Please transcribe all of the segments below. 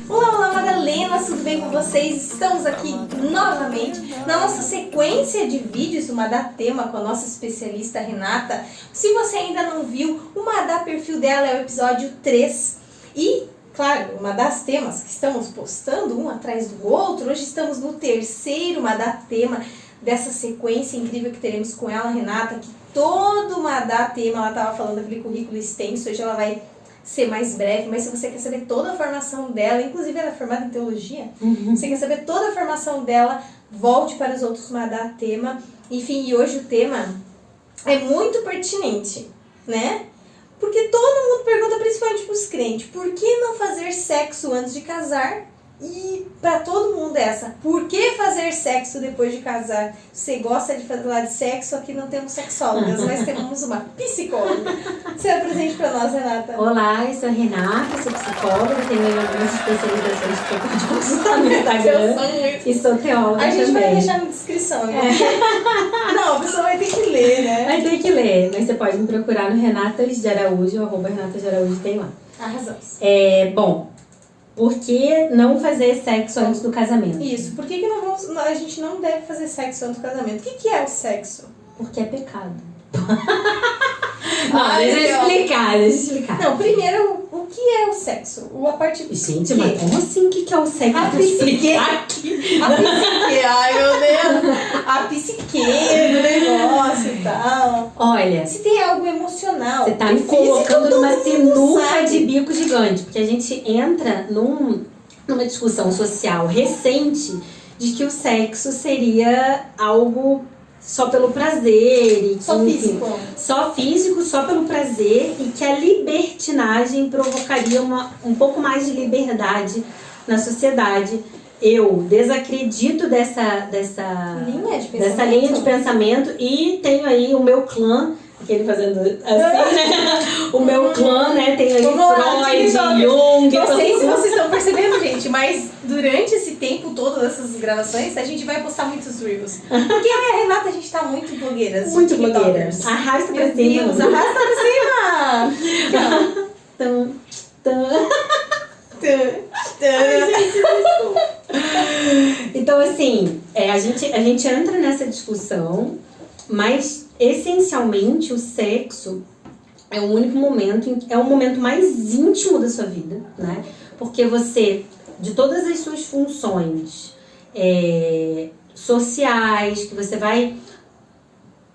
Olá, Madalena, tudo bem com vocês? Estamos aqui novamente na nossa sequência de vídeos do Madá Tema com a nossa especialista Renata. Se você ainda não viu, o Madá Perfil dela é o episódio 3 e, claro, o Madá Temas que estamos postando um atrás do outro. Hoje estamos no terceiro Madá Tema dessa sequência incrível que teremos com ela, Renata, que todo Madá Tema, ela estava falando daquele currículo extenso, hoje ela vai ser mais breve, mas se você quer saber toda a formação dela, inclusive ela é formada em teologia, você quer saber toda a formação dela, volte para os outros Madá Tema. Enfim, e hoje o tema é muito pertinente, né? Porque todo mundo pergunta, principalmente para os crentes, por que não fazer sexo antes de casar? E para todo mundo essa, por que fazer sexo depois de casar? Você gosta de falar de sexo? Aqui não temos sexólogas, mas temos uma psicóloga. Você é presente para nós, Renata? Olá, eu sou a Renata, sou psicóloga, tenho algumas especializações que eu pude consultar no Instagram. E sou teóloga também. A gente vai deixar na descrição, né? Não, a pessoa vai ter que ler, né? Vai ter que ler, mas você pode me procurar no Renatas de Araújo, @Renatas de Araújo, tem lá. Arrasamos. Bom, por que não fazer sexo antes do casamento? Isso, por que a gente não deve fazer sexo antes do casamento? O que é o sexo? Porque é pecado. Não, deixa eu explicar. Não, primeiro, o que é o sexo? A parte... Gente, mas como assim? O que é o sexo? A psique. A psique, ai meu Deus. A psique do negócio e tal. Olha, se tem algo emocional. Você tá me colocando numa sinuca de bico gigante. Porque a gente entra numa discussão social recente de que o sexo seria algo só pelo prazer. Só físico. Só físico, só pelo prazer. E que a libertinagem provocaria um pouco mais de liberdade na sociedade. Eu desacredito dessa linha de pensamento e tenho aí o meu clã, aquele fazendo assim, né? O meu clã, né? Tem aí Freud, Jung. Não sei se vocês estão percebendo, gente, mas durante esse tempo todo dessas gravações, a gente vai postar muitos reels. Porque eu e a Renata, a gente tá muito blogueiras. Muito blogueiras. Arrasta pra cima. Deus, arrasta pra cima! Então, assim, a gente entra nessa discussão, mas essencialmente o sexo é o único momento, é o momento mais íntimo da sua vida, né? Porque você, de todas as suas funções sociais, que você vai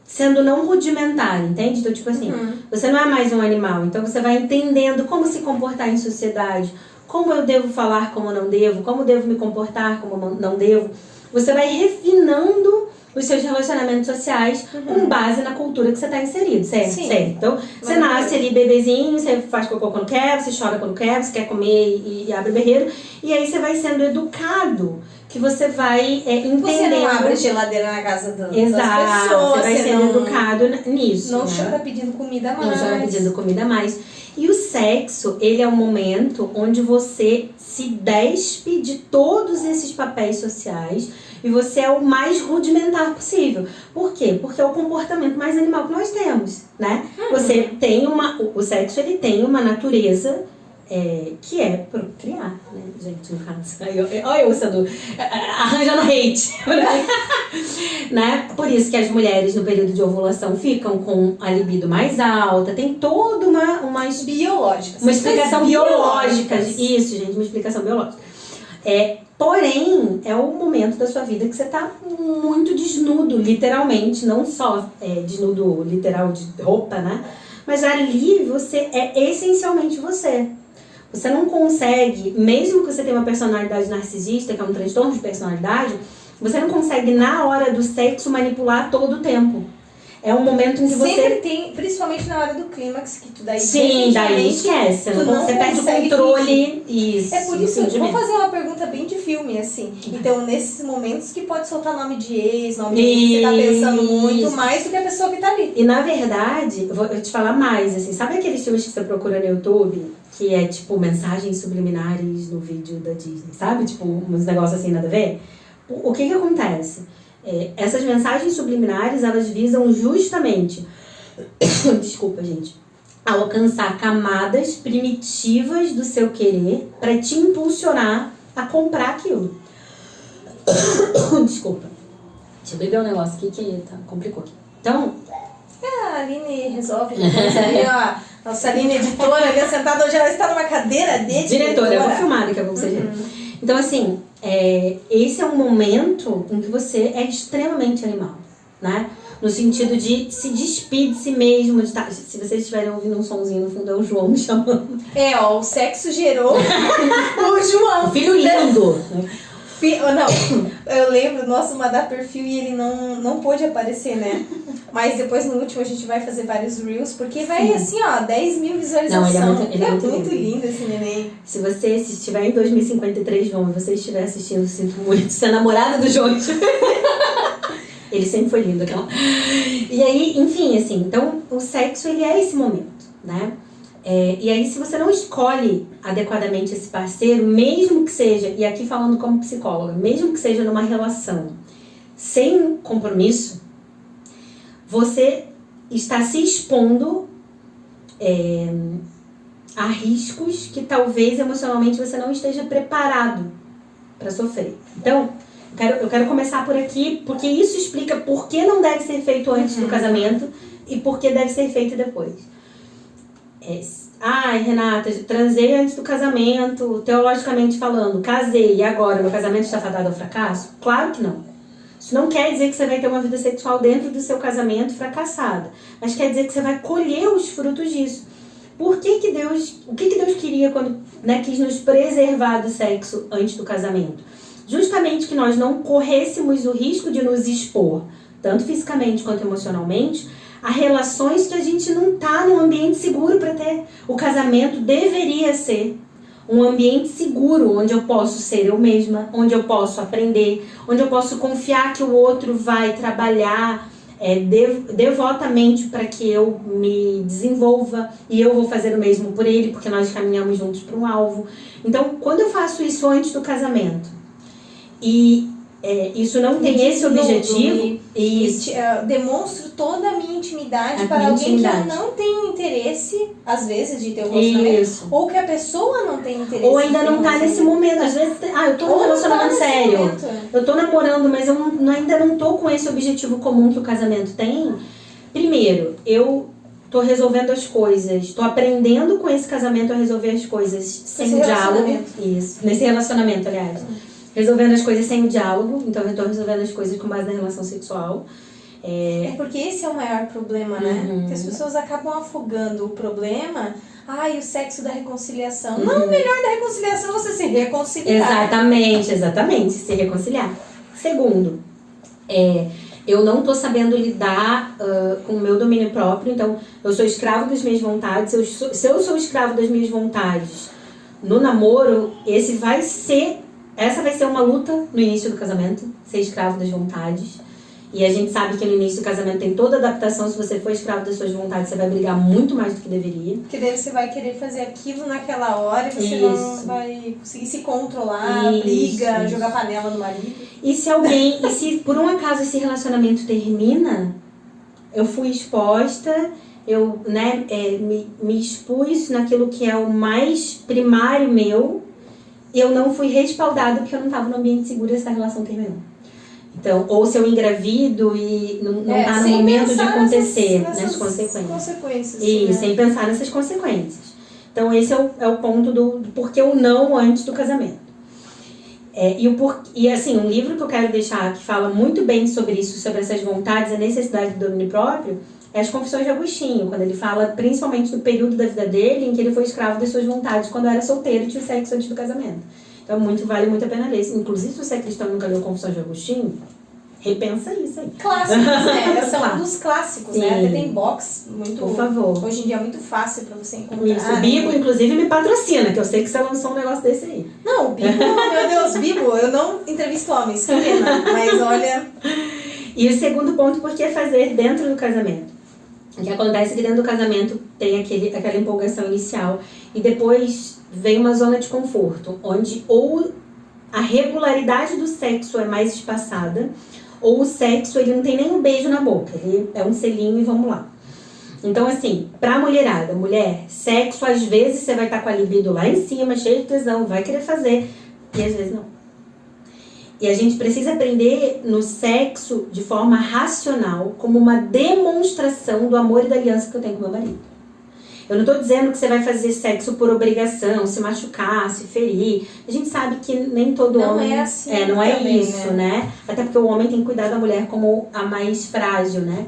sendo não rudimentar, entende? Então, tipo assim, você não é mais um animal, então você vai entendendo como se comportar em sociedade, como eu devo falar, como não devo, como devo me comportar, como não devo. Você vai refinando os seus relacionamentos sociais com base na cultura que você está inserido, certo? Sim. Certo. Então, você nasce ali bebezinho, você faz cocô quando quer, você chora quando quer, você quer comer e abre o berreiro. E aí você vai sendo educado, que você vai entendendo... Você não abre a geladeira na casa das pessoas. Você vai sendo educado nisso. Não né? chora pedindo comida a mais. Não chora pedindo comida a mais. E o sexo, ele é um momento onde você se despe de todos esses papéis sociais e você é o mais rudimentar possível. Por quê? Porque é o comportamento mais animal que nós temos, né? Você tem o sexo, ele tem uma natureza que é procriar, né, gente, no caso. Olha eu sendo arranjando hate. Né? Por isso que as mulheres no período de ovulação ficam com a libido mais alta. Tem toda uma explicação biológica. Isso, gente, uma explicação biológica. Porém, é o momento da sua vida que você tá muito desnudo, literalmente, não só desnudo literal de roupa, né? Mas ali você é essencialmente você. Você não consegue, mesmo que você tenha uma personalidade narcisista, que é um transtorno de personalidade, você não consegue, na hora do sexo, manipular todo o tempo. É um momento em que você... Sempre tem, principalmente na hora do clímax, que tu daí... Sim, daí esquece. Você perde o controle. Isso. É por isso, vou fazer uma pergunta bem de filme, assim. Então, nesses momentos que pode soltar nome de ex, nome de que você tá pensando muito mais do que a pessoa que tá ali. E, na verdade, vou te falar mais, assim. Sabe aqueles filmes que você procura no YouTube? Que é, tipo, mensagens subliminares no vídeo da Disney, sabe? Tipo, uns negócios assim, nada a ver? O que acontece? Essas mensagens subliminares, elas visam justamente... Desculpa, gente. alcançar camadas primitivas do seu querer para te impulsionar a comprar aquilo. Desculpa. Deixa eu beber um negócio aqui que complicou. Então, a Aline resolve depois ali, ó. Nossa Aline editora ali sentada, hoje ela está numa cadeira de diretora. Eu vou filmar daqui a pouco, vocês. Então, assim, esse é um momento em que você é extremamente animal, né? No sentido de se despir de si mesmo. Se vocês estiverem ouvindo um sonzinho no fundo, é o João me chamando. O sexo gerou o João. O filho lindo. Não, eu lembro, nosso Madá perfil e ele não pôde aparecer, né? Mas depois no último a gente vai fazer vários reels, porque vai assim, ó, 10 mil visualizações. Não, ele é muito lindo esse neném. Se você estiver em 2053, João, e você estiver assistindo, sinto muito, você é namorada do João. Ele sempre foi lindo, aquela. E aí, enfim, assim, então o sexo, ele é esse momento, né? E aí, se você não escolhe adequadamente esse parceiro, mesmo que seja, e aqui falando como psicóloga, mesmo que seja numa relação sem compromisso, você está se expondo a riscos que talvez emocionalmente você não esteja preparado para sofrer. Então, eu quero começar por aqui, porque isso explica por que não deve ser feito antes do casamento e por que deve ser feito depois. Ai, Renata, transei antes do casamento, teologicamente falando, casei e agora meu casamento está fadado ao fracasso? Claro que não. Isso não quer dizer que você vai ter uma vida sexual dentro do seu casamento fracassada, mas quer dizer que você vai colher os frutos disso. O que Deus queria quando quis nos preservar do sexo antes do casamento? Justamente que nós não corrêssemos o risco de nos expor, tanto fisicamente quanto emocionalmente, a relações que a gente não está num ambiente seguro para ter. O casamento deveria ser um ambiente seguro, onde eu posso ser eu mesma, onde eu posso aprender, onde eu posso confiar que o outro vai trabalhar devotamente para que eu me desenvolva e eu vou fazer o mesmo por ele, porque nós caminhamos juntos para um alvo. Então, quando eu faço isso antes do casamento e isso não tem esse objetivo, demonstro toda a minha intimidade para alguém que eu não tenho interesse, às vezes, de ter um relacionamento, ou que a pessoa não tem interesse. Ou ainda não tá nesse momento. Às vezes, eu tô num relacionamento sério, eu tô namorando, mas eu ainda não tô com esse objetivo comum que o casamento tem. Primeiro, eu tô resolvendo as coisas, tô aprendendo com esse casamento a resolver as coisas sem diálogo. Isso, nesse relacionamento, aliás. Resolvendo as coisas sem diálogo, então eu tô resolvendo as coisas com base na relação sexual. Porque esse é o maior problema, né? Que as pessoas acabam afogando o problema. O sexo da reconciliação. Não, o melhor da reconciliação é você se reconciliar. Exatamente, se reconciliar. Segundo, eu não tô sabendo lidar com o meu domínio próprio, então eu sou escravo das minhas vontades. Se eu sou escravo das minhas vontades no namoro, essa vai ser uma luta no início do casamento, ser escravo das vontades. E a gente sabe que no início do casamento tem toda adaptação. Se você for escravo das suas vontades, você vai brigar muito mais do que deveria. Porque daí você vai querer fazer aquilo naquela hora e você não vai conseguir se controlar, briga, jogar panela no marido. E se por um acaso esse relacionamento termina, eu fui exposta, eu me expus naquilo que é o mais primário meu, eu não fui respaldada porque eu não estava no ambiente seguro e essa relação terminou. Então, ou se eu engravido e não está no momento de acontecer, nas consequências. E sem pensar nessas consequências. Então, esse é o ponto do porquê o não antes do casamento. E assim, um livro que eu quero deixar que fala muito bem sobre isso, sobre essas vontades, a necessidade do domínio próprio, é As Confissões de Agostinho, quando ele fala principalmente do período da vida dele em que ele foi escravo das suas vontades quando era solteiro e tinha sexo antes do casamento. Então, vale muito a pena ler. Inclusive, se você é cristão e nunca leu Confissões de Agostinho, repensa isso aí. Clássicos, né? São um dos clássicos, Sim. né? Até tem box, por favor. Hoje em dia é muito fácil pra você encontrar. Isso, o Bibo, inclusive, me patrocina, que eu sei que você lançou um negócio desse aí. Não, o Bibo, meu Deus, Bibo, eu não entrevisto homens, que pena, mas olha... E o segundo ponto, por que fazer dentro do casamento? O que acontece é que dentro do casamento tem aquela empolgação inicial e depois vem uma zona de conforto, onde ou a regularidade do sexo é mais espaçada, ou o sexo ele não tem nem um beijo na boca, ele é um selinho e vamos lá. Então, assim, pra mulherada, mulher, sexo, às vezes você vai estar com a libido lá em cima, cheio de tesão, vai querer fazer, e às vezes não. E a gente precisa aprender no sexo de forma racional, como uma demonstração do amor e da aliança que eu tenho com meu marido. Eu não tô dizendo que você vai fazer sexo por obrigação, se machucar, se ferir. A gente sabe que nem todo homem... Não é assim não é também, isso, né? Até porque o homem tem que cuidar da mulher como a mais frágil, né?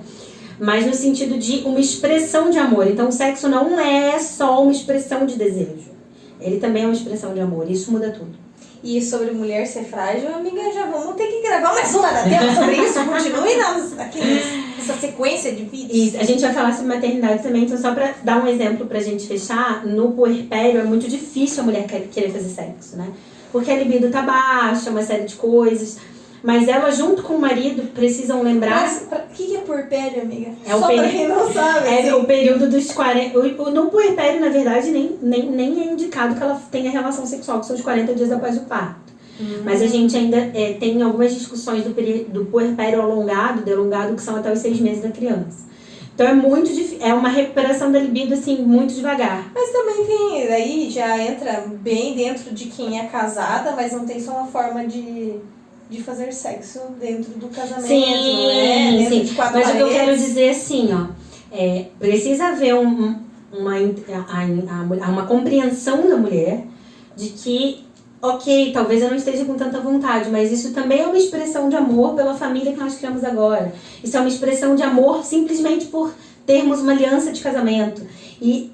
Mas no sentido de uma expressão de amor. Então o sexo não é só uma expressão de desejo. Ele também é uma expressão de amor. Isso muda tudo. E sobre mulher ser frágil, amiga, já vamos ter que gravar mais uma da tema sobre isso. Continue aqui nessa sequência de vídeos. Isso, a gente vai falar sobre maternidade também, então só pra dar um exemplo pra gente fechar, no puerpério é muito difícil a mulher querer fazer sexo, né? Porque a libido tá baixa, uma série de coisas, mas ela junto com o marido precisam lembrar... Mas o que é puerpério, amiga? É o só pra quem não sabe. É assim. o período dos 40... No puerpério, na verdade, nem é indicado que ela tenha relação sexual, que são os 40 dias após o parto. Mas a gente ainda tem algumas discussões do puerpério delongado, que são até os 6 meses da criança. Então é muito difícil, é uma recuperação da libido, assim, muito devagar. Mas também tem, aí já entra bem dentro de quem é casada, mas não tem só uma forma de fazer sexo dentro do casamento, né? Dentro Sim. de 4 Mas paredes. o que eu quero dizer assim, ó, precisa haver uma compreensão da mulher de que, ok, talvez eu não esteja com tanta vontade, mas isso também é uma expressão de amor pela família que nós criamos agora. Isso é uma expressão de amor simplesmente por termos uma aliança de casamento. E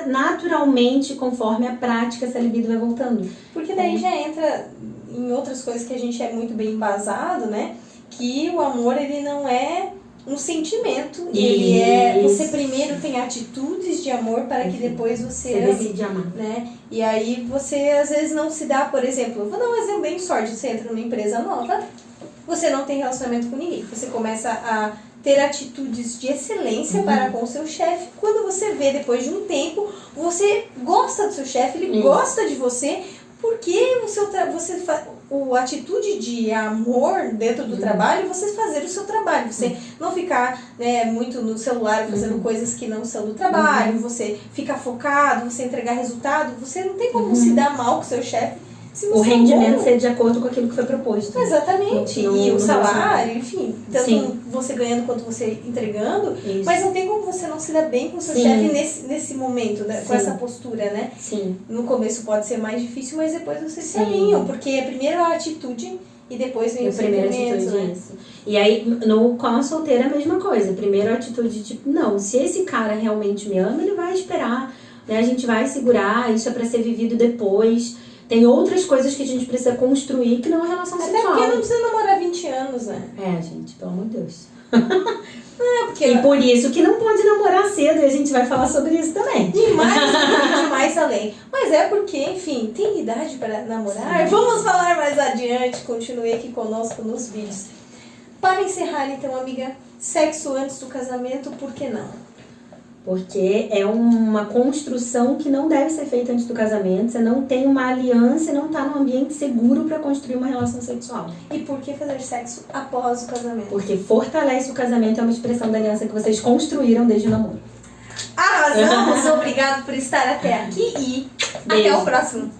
naturalmente, conforme a prática, essa libido vai voltando. Porque daí já entra em outras coisas que a gente é muito bem embasado, né? Que o amor, ele não é um sentimento, ele você primeiro tem atitudes de amor para que depois você decide amar, né? E aí você às vezes não se dá, por exemplo, vou dar um exemplo bem sorte, você entra numa empresa nova, você não tem relacionamento com ninguém, você começa a ter atitudes de excelência para com o seu chefe. Quando você vê depois de um tempo, você gosta do seu chefe, ele gosta de você, porque a atitude de amor dentro do trabalho, você fazer o seu trabalho, você não ficar, né, muito no celular fazendo coisas que não são do trabalho, você ficar focado, você entregar resultado, você não tem como se dar mal com o seu chefe. Se você o rendimento ser de acordo com aquilo que foi proposto. Exatamente. E o salário, enfim, tanto Sim. você ganhando quanto você entregando, Isso. mas não tem como você não se dar bem com o seu chefe nesse momento, né? Com essa postura, né? Sim. No começo pode ser mais difícil, mas depois vocês se Sim. alinham, porque primeiro a atitude e depois vem o primeira sentimento, atitude, né? isso. E aí, com a solteira, a mesma coisa. Primeiro a atitude, tipo, não, se esse cara realmente me ama, ele vai esperar, né? A gente vai segurar, isso é pra ser vivido depois. Tem outras coisas que a gente precisa construir que não é relação Até sexual. porque não precisa namorar 20 anos, né? Gente, pelo amor de Deus. Porque E por isso que não pode namorar cedo, e a gente vai falar sobre isso também. demais além. Mas é porque, enfim, tem idade para namorar. Vamos falar mais adiante. Continue aqui conosco nos vídeos. Para encerrar, então, amiga, sexo antes do casamento, por que não? Porque é uma construção que não deve ser feita antes do casamento. Você não tem uma aliança e não está num ambiente seguro para construir uma relação sexual. E por que fazer sexo após o casamento? Porque fortalece o casamento, é uma expressão da aliança que vocês construíram desde o namoro. Arrasamos! Obrigado por estar até aqui e Beijo. até o próximo.